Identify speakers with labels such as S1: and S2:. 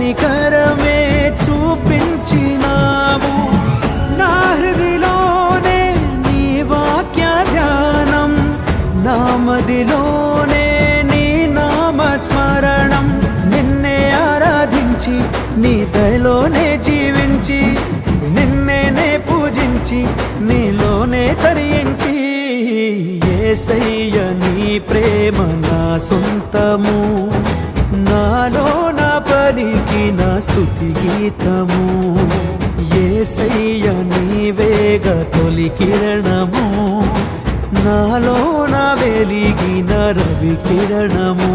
S1: కనికరమే చూపించినావు. నా హృదిలోనే నీ వాక్య ధ్యానం, నా మదిలోనే నీ నామస్మరణం. నిన్నే ఆరాధించి నీ దయలోనే జీవించి, నిన్నే పూజించి నీలోనే తరించి, యేసయ్య నీ ప్రేమ నా సొంతము, నాలో నా పలికిన స్తుతి గీతము. యేసయ్య నీవేగ తొలి కిరణము, నాలో నా వెలిగిన రవి కిరణము.